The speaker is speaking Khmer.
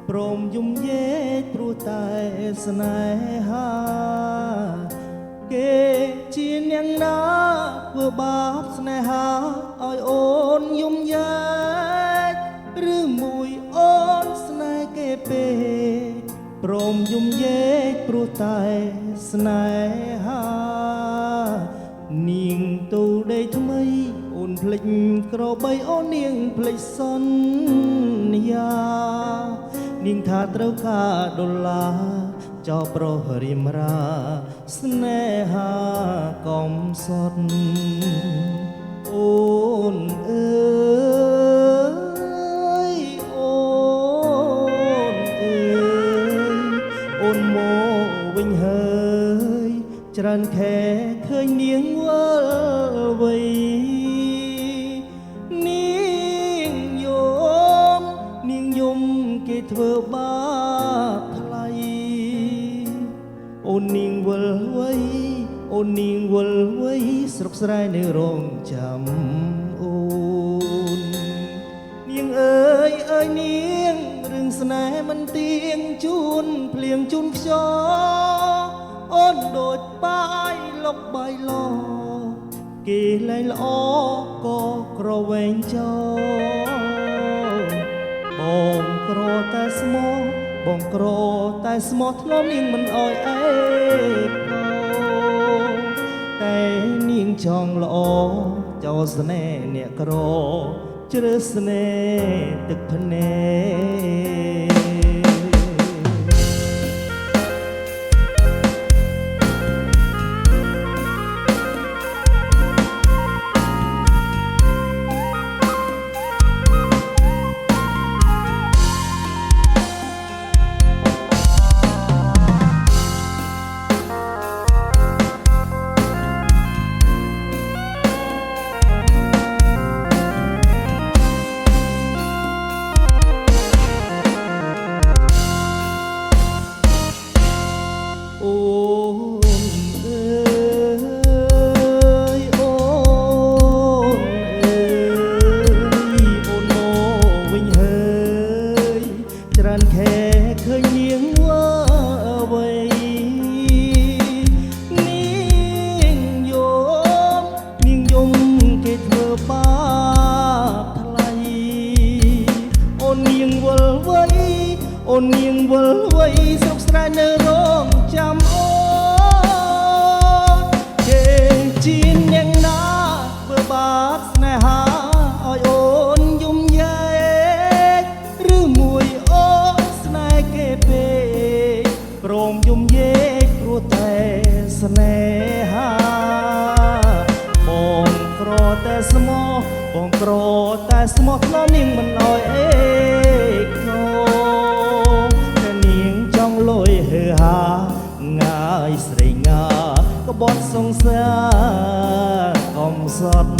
ព្រមយំយេកព្រោះតែស្នេហាគេជានាងណាធ្វើបាបស្នេហាឲ្យអូនយំយេកឬមួយអូនស្នេហ៍គេពេកព្រមយំយេកព្រោះតែស្នេហានាងទូដេកថ្មីអូនភ្លេចក្របីអូននាងភ្លេចសន្យានាងថាត្រូវការដុល្លារចោលប្រុសរៀមរាស្នេហាកំសត់អូនអើយអូនអើយអូនមកវិញហើយច្រើនខែឃើញនាងវិលវ័យនាងយំគេធ្វើបាបថ្លៃអូននាងវិលវ័យអូននាងវិលវ័យស្រុកស្រែនៅរងចាំអូននាងអើយអើយនាងរឿងស្នេហ៍មិនទៀងជូនភ្លៀងជូនខ្យល់អូនដូចបាយលុកបាយឡគេលែងល្អក៏ក្រវែងចោលបងក្រតែស្មោះបងក្រតែស្មោះធ្លាប់នាងមិនអោយអេកោតែនាងចង់ល្អចោលស្នេហ៍អ្នកក្រជ្រើសស្នេហ៍ទឹកភ្នែកខែឃើញនាងវ័យនាងយំគេធ្វើបាបថ្លៃអូននាងវិលវ័យអូននាងវិលវ័យស្រុកស្រែនៅរងចាំអូនគេជានាងណាធ្វើបាបស្នេហាឲ្យអូនយំយេកឬមួយព្រមយំយេកព្រោះតែស្នេហាបងក្រតែស្មោះបងក្រតែស្មោះធ្លាប់នាងមិនអោយអេកោតែនាងចង់លុយហឺហាងាយស្រីងាក្បត់សង្សារកំសត់